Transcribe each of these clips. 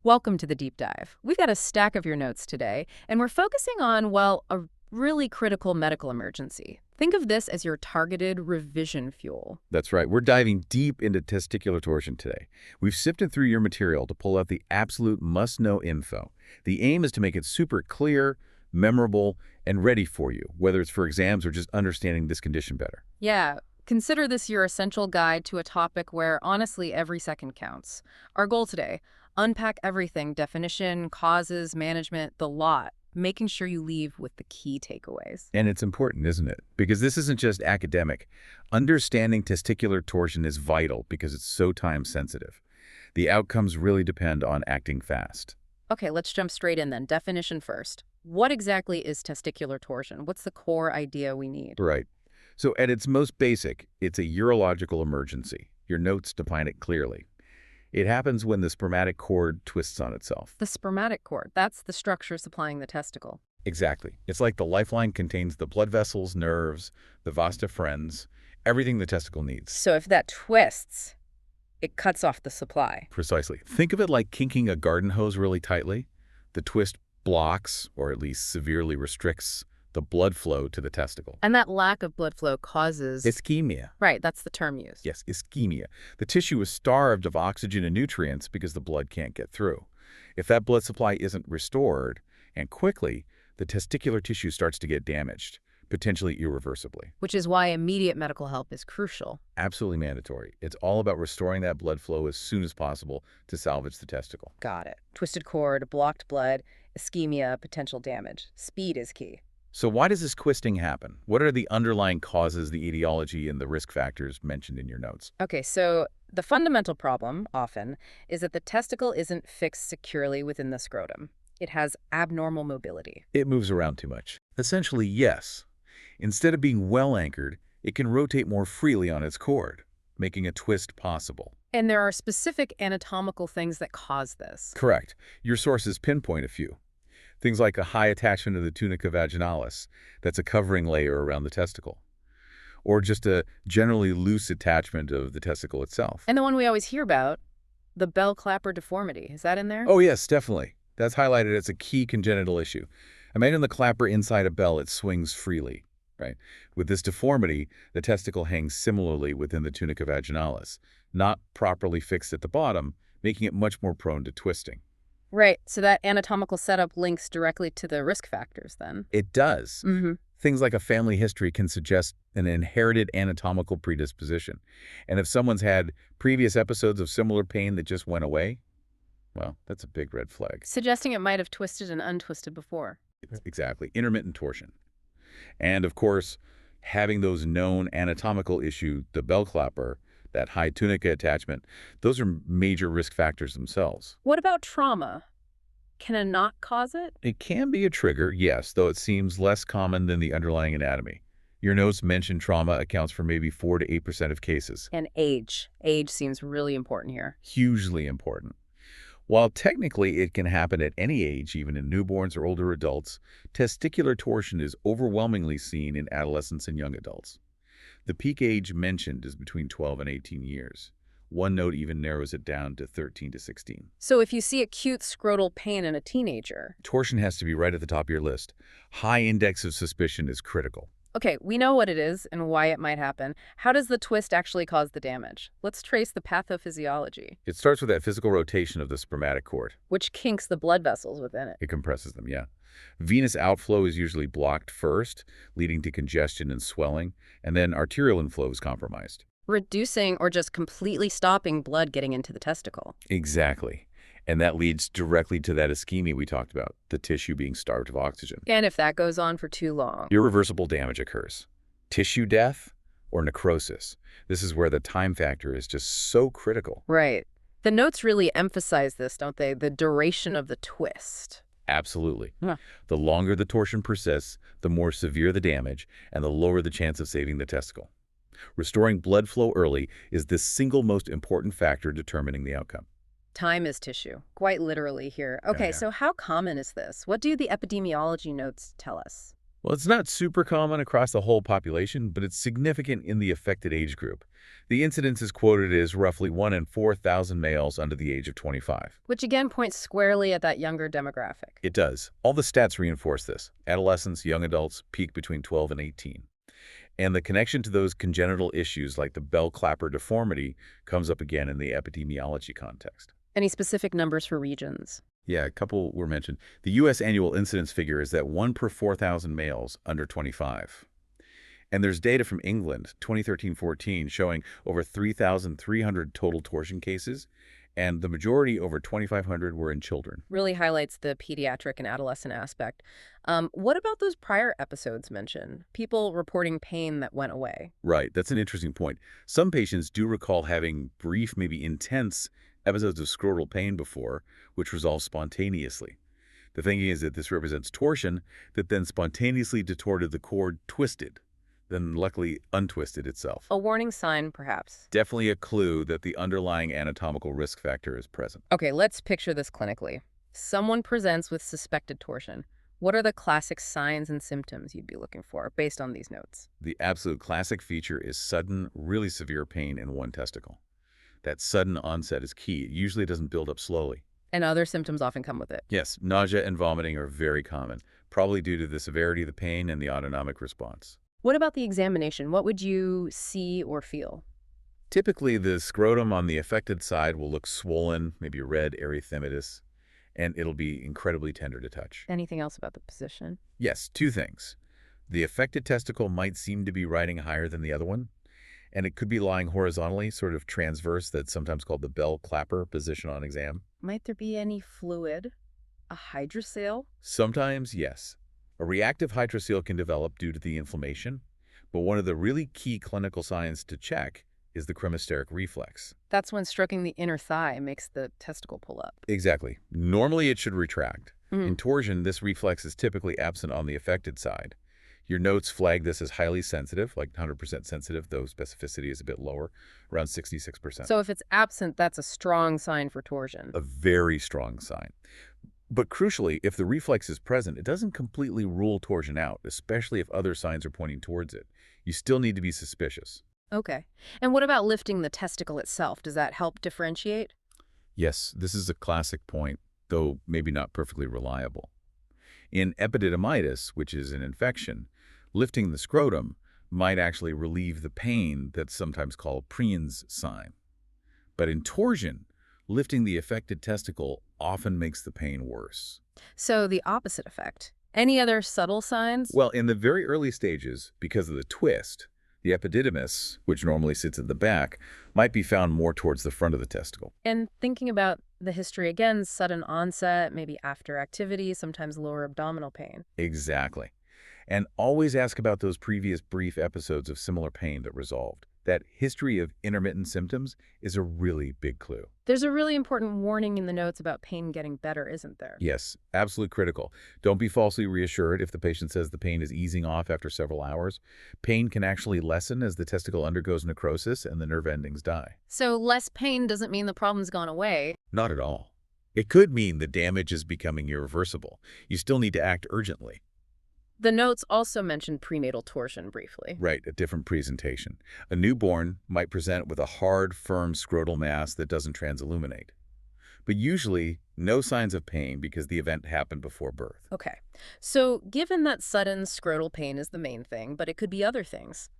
Welcome to the deep dive. We've got a stack of your notes today, and we're focusing on, well, a really critical medical emergency. Think of this as your targeted revision fuel. That's right. We're diving deep into testicular torsion today. We've sifted through your material to pull out the absolute must-know info. The aim is to make it super clear, memorable, and ready for you, whether it's for exams or just understanding this condition better. Yeah, consider this your essential guide to a topic where, honestly, every second counts. Our goal today, unpack everything, definition, causes, management, the lot, making sure you leave with the key takeaways. And it's important, isn't it? Because this isn't just academic. Understanding testicular torsion is vital because it's so time-sensitive. The outcomes really depend on acting fast. Okay, let's jump straight in then. Definition first. What exactly is testicular torsion? What's the core idea we need? Right. So at its most basic, it's a urological emergency. Your notes define it clearly. It happens when the spermatic cord twists on itself. The spermatic cord, that's the structure supplying the testicle. Exactly. It's like the lifeline contains the blood vessels, nerves, the vas deferens, everything the testicle needs. So if that twists, it cuts off the supply. Precisely. Think of it like kinking a garden hose really tightly. The twist blocks, or at least severely restricts, the blood flow to the testicle. And that lack of blood flow causes... Ischemia. Right, that's the term used. Yes, ischemia. The tissue is starved of oxygen and nutrients because the blood can't get through. If that blood supply isn't restored, and quickly, the testicular tissue starts to get damaged, potentially irreversibly. Which is why immediate medical help is crucial. Absolutely mandatory. It's all about restoring that blood flow as soon as possible to salvage the testicle. Got it. Twisted cord, blocked blood, ischemia, potential damage. Speed is key. So why does this twisting happen? What are the underlying causes, the etiology, and the risk factors mentioned in your notes? Okay, so the fundamental problem, often, is that the testicle isn't fixed securely within the scrotum. It has abnormal mobility. It moves around too much. Essentially, yes. Instead of being well anchored, it can rotate more freely on its cord, making a twist possible. And there are specific anatomical things that cause this. Correct. Your sources pinpoint a few. Things like a high attachment of the tunica vaginalis, that's a covering layer around the testicle. Or just a generally loose attachment of the testicle itself. And the one we always hear about, the bell clapper deformity. Is that in there? Oh yes, definitely. That's highlighted as a key congenital issue. Imagine the clapper inside a bell, it swings freely, right? With this deformity, the testicle hangs similarly within the tunica vaginalis, not properly fixed at the bottom, making it much more prone to twisting. Right, so that anatomical setup links directly to the risk factors then. It does. Mm-hmm. Things like a family history can suggest an inherited anatomical predisposition. And if someone's had previous episodes of similar pain that just went away, well, that's a big red flag. Suggesting it might have twisted and untwisted before. Exactly. Intermittent torsion. And of course, having those known anatomical issue, the bell clapper, that high tunica attachment, those are major risk factors themselves. What about trauma? Can a knot cause it? It can be a trigger, yes, though it seems less common than the underlying anatomy. Your notes mention trauma accounts for maybe 4 to 8% of cases. And age. Age seems really important here. Hugely important. While technically it can happen at any age, even in newborns or older adults, testicular torsion is overwhelmingly seen in adolescents and young adults. The peak age mentioned is between 12 and 18 years. One note even narrows it down to 13 to 16. So if you see acute scrotal pain in a teenager... Torsion has to be right at the top of your list. High index of suspicion is critical. Okay, we know what it is and why it might happen. How does the twist actually cause the damage? Let's trace the pathophysiology. It starts with that physical rotation of the spermatic cord. Which kinks the blood vessels within it. It compresses them, yeah. Venous outflow is usually blocked first, leading to congestion and swelling, and then arterial inflow is compromised. Reducing or just completely stopping blood getting into the testicle. Exactly. And that leads directly to that ischemia we talked about, the tissue being starved of oxygen. And if that goes on for too long, irreversible damage occurs. Tissue death or necrosis. This is where the time factor is just so critical. Right. The notes really emphasize this, don't they? The duration of the twist. Absolutely. Yeah. The longer the torsion persists, the more severe the damage, and the lower the chance of saving the testicle. Restoring blood flow early is the single most important factor determining the outcome. Time is tissue, quite literally here. Okay, Yeah. so how common is this? What do the epidemiology notes tell us? Well, it's not super common across the whole population, but it's significant in the affected age group. The incidence is quoted as roughly 1 in 4,000 males under the age of 25. Which again points squarely at that younger demographic. It does. All the stats reinforce this. Adolescents, young adults peak between 12 and 18. And the connection to those congenital issues like the bell clapper deformity comes up again in the epidemiology context. Any specific numbers for regions? Yeah, a couple were mentioned. The U.S. annual incidence figure is that 1 per 4,000 males under 25. And there's data from England, 2013-14, showing over 3,300 total torsion cases, and the majority, over 2,500, were in children. Really highlights the pediatric and adolescent aspect. What about those prior episodes mentioned? People reporting pain that went away. Right, that's an interesting point. Some patients do recall having brief, maybe intense, episodes of scrotal pain before, which resolve spontaneously. The thinking is that this represents torsion that then spontaneously distorted the cord twisted, then luckily untwisted itself. A warning sign, perhaps. Definitely a clue that the underlying anatomical risk factor is present. Okay, let's picture this clinically. Someone presents with suspected torsion. What are the classic signs and symptoms you'd be looking for based on these notes? The absolute classic feature is sudden, really severe pain in one testicle. That sudden onset is key. It usually doesn't build up slowly. And other symptoms often come with it. Yes, nausea and vomiting are very common, probably due to the severity of the pain and the autonomic response. What about the examination? What would you see or feel? Typically, the scrotum on the affected side will look swollen, maybe red, erythematous, and it'll be incredibly tender to touch. Anything else about the position? Yes, two things. The affected testicle might seem to be riding higher than the other one, and it could be lying horizontally, sort of transverse, that's sometimes called the bell clapper position on exam. Might there be any fluid? A hydrocele? Sometimes, yes. A reactive hydrocele can develop due to the inflammation, but one of the really key clinical signs to check is the cremasteric reflex. That's when stroking the inner thigh makes the testicle pull up. Exactly. Normally, it should retract. In torsion, this reflex is typically absent on the affected side. Your notes flag this as highly sensitive, like 100% sensitive, though specificity is a bit lower, around 66%. So if it's absent, that's a strong sign for torsion. A very strong sign. But crucially, if the reflex is present, it doesn't completely rule torsion out, especially if other signs are pointing towards it. You still need to be suspicious. Okay. And what about lifting the testicle itself? Does that help differentiate? Yes, this is a classic point, though maybe not perfectly reliable. In epididymitis, which is an infection, lifting the scrotum might actually relieve the pain that's sometimes called Prien's sign. But in torsion, lifting the affected testicle often makes the pain worse. So the opposite effect. Any other subtle signs? Well, in the very early stages, because of the twist, the epididymis, which normally sits at the back, might be found more towards the front of the testicle. And thinking about the history again, sudden onset, maybe after activity, sometimes lower abdominal pain. Exactly. And always ask about those previous brief episodes of similar pain that resolved. That history of intermittent symptoms is a really big clue. There's a really important warning in the notes about pain getting better, isn't there? Yes, absolutely critical. Don't be falsely reassured if the patient says the pain is easing off after several hours. Pain can actually lessen as the testicle undergoes necrosis and the nerve endings die. So less pain doesn't mean the problem's gone away. Not at all. It could mean the damage is becoming irreversible. You still need to act urgently. The notes also mentioned prenatal torsion briefly. Right, a different presentation. A newborn might present with a hard, firm scrotal mass that doesn't transilluminate. But usually, no signs of pain because the event happened before birth. Okay. So given that sudden scrotal pain is the main thing, but it could be other things,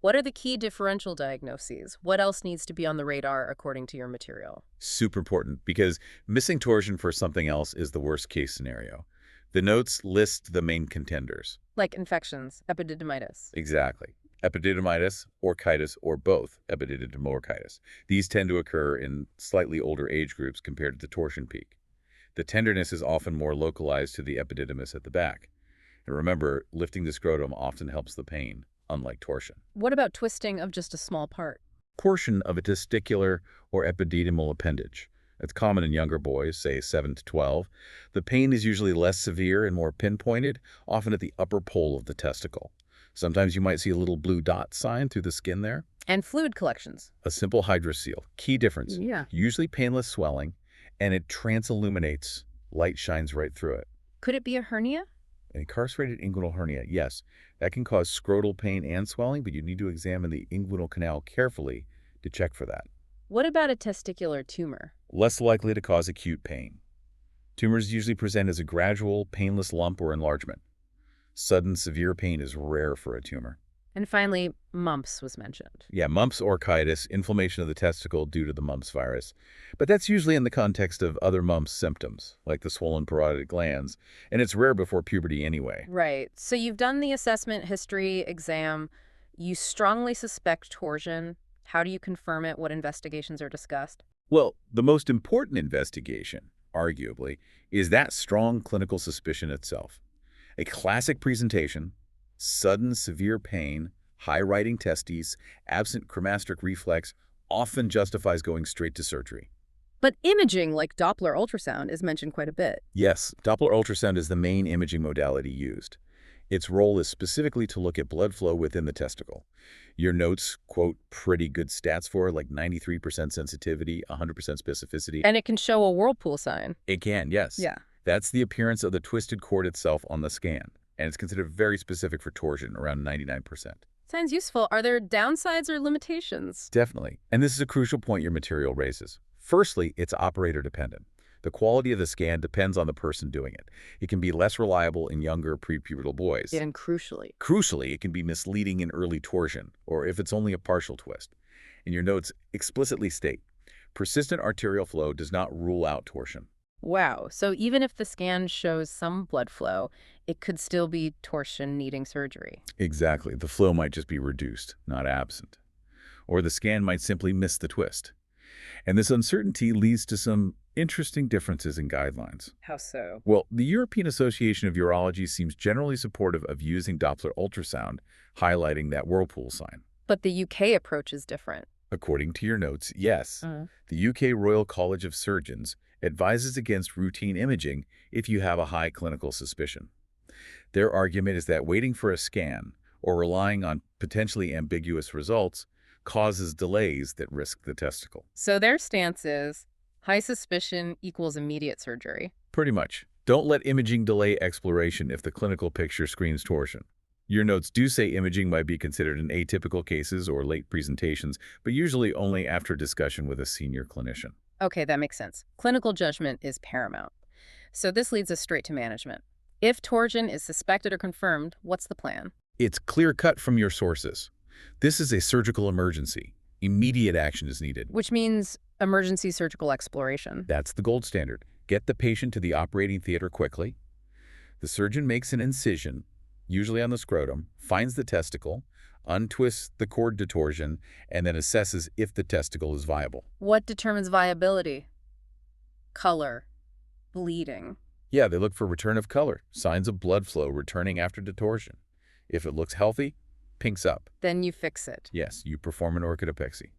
what are the key differential diagnoses? What else needs to be on the radar according to your material? Super important because missing torsion for something else is the worst case scenario. The notes list the main contenders. Like infections, epididymitis. Exactly. Epididymitis, orchitis, or both epididymo-orchitis. These tend to occur in slightly older age groups compared to the torsion peak. The tenderness is often more localized to the epididymis at the back. And remember, lifting the scrotum often helps the pain, unlike torsion. What about twisting of just a small part? Portion of a testicular or epididymal appendage. It's common in younger boys, say 7 to 12. The pain is usually less severe and more pinpointed, often at the upper pole of the testicle. Sometimes you might see a little blue dot sign through the skin there. And fluid collections. A simple hydrocele. Key difference. Yeah. Usually painless swelling, and it transilluminates. Light shines right through it. Could it be a hernia? An incarcerated inguinal hernia, yes, that can cause scrotal pain and swelling, but you need to examine the inguinal canal carefully to check for that. What about a testicular tumor? Less likely to cause acute pain. Tumors usually present as a gradual, painless lump or enlargement. Sudden, severe pain is rare for a tumor. And finally, mumps was mentioned. Yeah, mumps or orchitis, inflammation of the testicle due to the mumps virus. But that's usually in the context of other mumps symptoms, like the swollen parotid glands, and it's rare before puberty anyway. Right. So you've done the assessment history exam. You strongly suspect torsion. How do you confirm it? What investigations are discussed? Well, the most important investigation, arguably, is that strong clinical suspicion itself. A classic presentation, sudden severe pain, high riding testes, absent cremasteric reflex often justifies going straight to surgery. But imaging like Doppler ultrasound is mentioned quite a bit. Yes, Doppler ultrasound is the main imaging modality used. Its role is specifically to look at blood flow within the testicle. Your notes quote pretty good stats for, like 93% sensitivity, 100% specificity. And it can show a whirlpool sign. It can, yes. Yeah. That's the appearance of the twisted cord itself on the scan, and it's considered very specific for torsion, around 99%. Sounds useful. Are there downsides or limitations? Definitely. And this is a crucial point your material raises. Firstly, it's operator dependent. The quality of the scan depends on the person doing it. It can be less reliable in younger prepubertal boys. And crucially. Crucially, it can be misleading in early torsion, or if it's only a partial twist. And your notes explicitly state, persistent arterial flow does not rule out torsion. Wow. So even if the scan shows some blood flow, it could still be torsion needing surgery. Exactly. The flow might just be reduced, not absent. Or the scan might simply miss the twist. And this uncertainty leads to some interesting differences in guidelines. How so? Well, the European Association of Urology seems generally supportive of using Doppler ultrasound, highlighting that whirlpool sign. But the UK approach is different. According to your notes, yes. The UK Royal College of Surgeons advises against routine imaging if you have a high clinical suspicion. Their argument is that waiting for a scan or relying on potentially ambiguous results causes delays that risk the testicle. So their stance is high suspicion equals immediate surgery. Pretty much. Don't let imaging delay exploration if the clinical picture screens torsion. Your notes do say imaging might be considered in atypical cases or late presentations, but usually only after discussion with a senior clinician. Okay, that makes sense. Clinical judgment is paramount. So this leads us straight to management. If torsion is suspected or confirmed, what's the plan? It's clear-cut from your sources. This is a surgical emergency. Immediate action is needed. Which means emergency surgical exploration. That's the gold standard. Get the patient to the operating theater quickly. The surgeon makes an incision, usually on the scrotum, finds the testicle, untwists the cord to torsion, and then assesses if the testicle is viable. What determines viability? Color. Bleeding. Yeah, they look for return of color, signs of blood flow returning after detorsion. If it looks healthy, pinks up. Then you fix it. Yes, you perform an orchidopexy.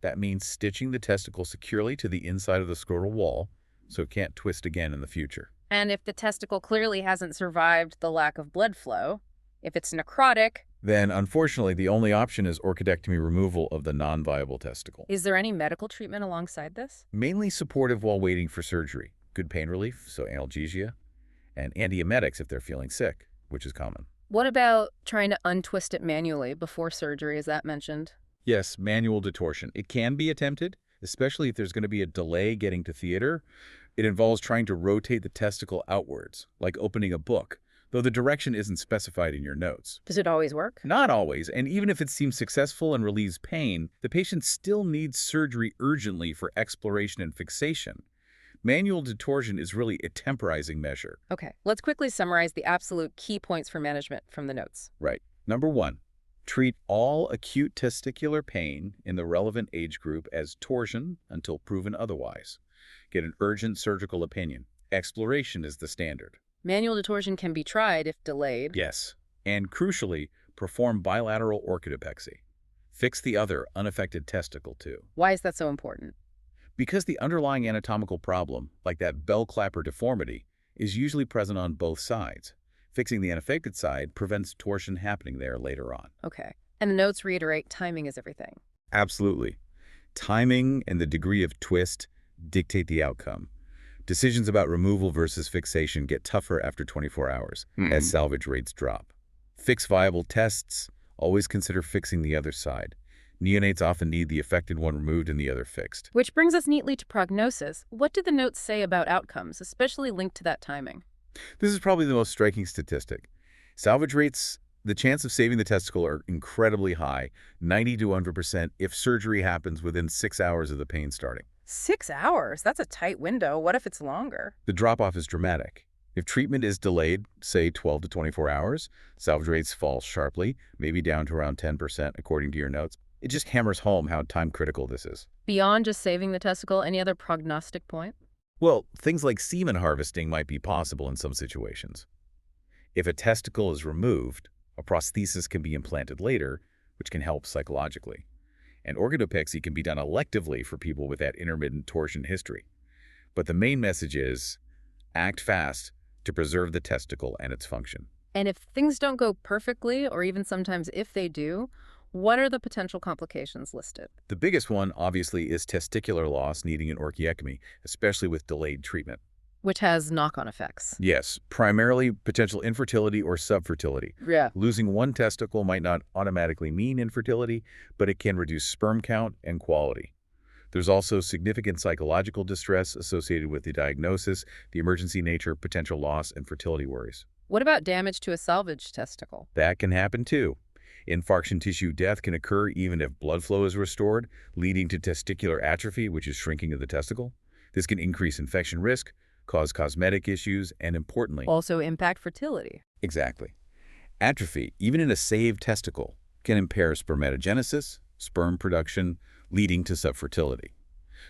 That means stitching the testicle securely to the inside of the scrotal wall so it can't twist again in the future. And if the testicle clearly hasn't survived the lack of blood flow, if it's necrotic, Then, unfortunately, the only option is orchidectomy removal of the non-viable testicle. is there any medical treatment alongside this? Mainly supportive while waiting for surgery. Good pain relief, so analgesia, and antiemetics if they're feeling sick, which is common. What about trying to untwist it manually before surgery? Is that mentioned? Yes, manual detorsion. It can be attempted, especially if there's going to be a delay getting to theater. It involves trying to rotate the testicle outwards, like opening a book, though the direction isn't specified in your notes. Does it always work? Not always, and even if it seems successful and relieves pain, the patient still needs surgery urgently for exploration and fixation. Manual detorsion is really a temporizing measure. Okay, let's quickly summarize the absolute key points for management from the notes. Right. Number 1, treat all acute testicular pain in the relevant age group as torsion until proven otherwise. Get an urgent surgical opinion. Exploration is the standard. Manual detorsion can be tried if delayed. Yes. And crucially, perform bilateral orchidopexy. Fix the other unaffected testicle too. Why is that so important? Because the underlying anatomical problem, like that bell clapper deformity, is usually present on both sides. Fixing the unaffected side prevents torsion happening there later on. Okay. And the notes reiterate timing is everything. Absolutely. Timing and the degree of twist dictate the outcome. Decisions about removal versus fixation get tougher after 24 hours, as salvage rates drop. Fix viable tests. Always consider fixing the other side. Neonates often need the affected one removed and the other fixed. Which brings us neatly to prognosis. What do the notes say about outcomes, especially linked to that timing? This is probably the most striking statistic. Salvage rates, the chance of saving the testicle are incredibly high, 90 to 100% if surgery happens within 6 hours of the pain starting. 6 hours? That's a tight window. What if it's longer? The drop-off is dramatic. If treatment is delayed, say 12 to 24 hours, salvage rates fall sharply, maybe down to around 10% according to your notes. It just hammers home how time-critical this is. Beyond just saving the testicle, any other prognostic point? Well, things like semen harvesting might be possible in some situations. If a testicle is removed, a prosthesis can be implanted later, which can help psychologically. And organopexy can be done electively for people with that intermittent torsion history. But the main message is, act fast to preserve the testicle and its function. And if things don't go perfectly, or even sometimes if they do, what are the potential complications listed? The biggest one, obviously, is testicular loss needing an orchiectomy, especially with delayed treatment. Which has knock-on effects. Yes, primarily potential infertility or subfertility. Yeah. Losing one testicle might not automatically mean infertility, but it can reduce sperm count and quality. There's also significant psychological distress associated with the diagnosis, the emergency nature, potential loss, and fertility worries. What about damage to a salvaged testicle? That can happen too. Infarction tissue death can occur even if blood flow is restored, leading to testicular atrophy, which is shrinking of the testicle. This can increase infection risk, cause cosmetic issues, and importantly, Also impact fertility. exactly. Atrophy, even in a saved testicle, can impair spermatogenesis, sperm production, leading to subfertility.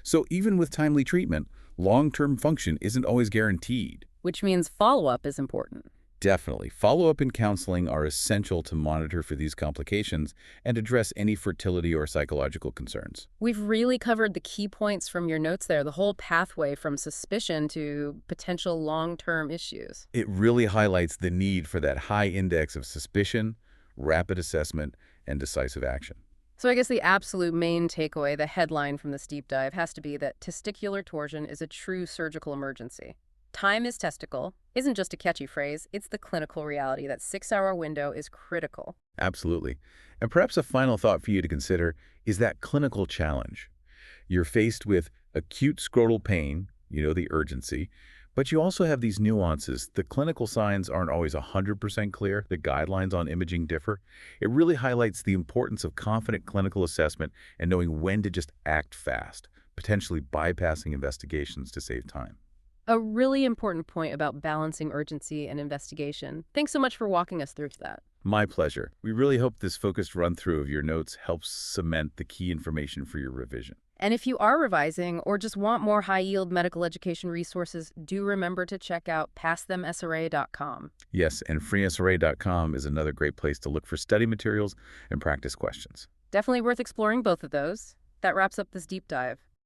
So even with timely treatment, long-term function isn't always guaranteed. Which means follow-up is important. Definitely. Follow-up and counseling are essential to monitor for these complications and address any fertility or psychological concerns. We've really covered the key points from your notes there, the whole pathway from suspicion to potential long-term issues. It really highlights the need for that high index of suspicion, rapid assessment, and decisive action. So I guess the absolute main takeaway, the headline from this deep dive, has to be that testicular torsion is a true surgical emergency. Time is testicle isn't just a catchy phrase, it's the clinical reality. That 6-hour window is critical. Absolutely. And perhaps a final thought for you to consider is that clinical challenge. You're faced with acute scrotal pain, the urgency, but you also have these nuances. The clinical signs aren't always 100% clear. The guidelines on imaging differ. It really highlights the importance of confident clinical assessment and knowing when to just act fast, potentially bypassing investigations to save time. A really important point about balancing urgency and investigation. Thanks so much for walking us through that. My pleasure. We really hope this focused run-through of your notes helps cement the key information for your revision. And if you are revising or just want more high-yield medical education resources, do remember to check out passthemsra.com. Yes, and freesra.com is another great place to look for study materials and practice questions. Definitely worth exploring both of those. That wraps up this deep dive.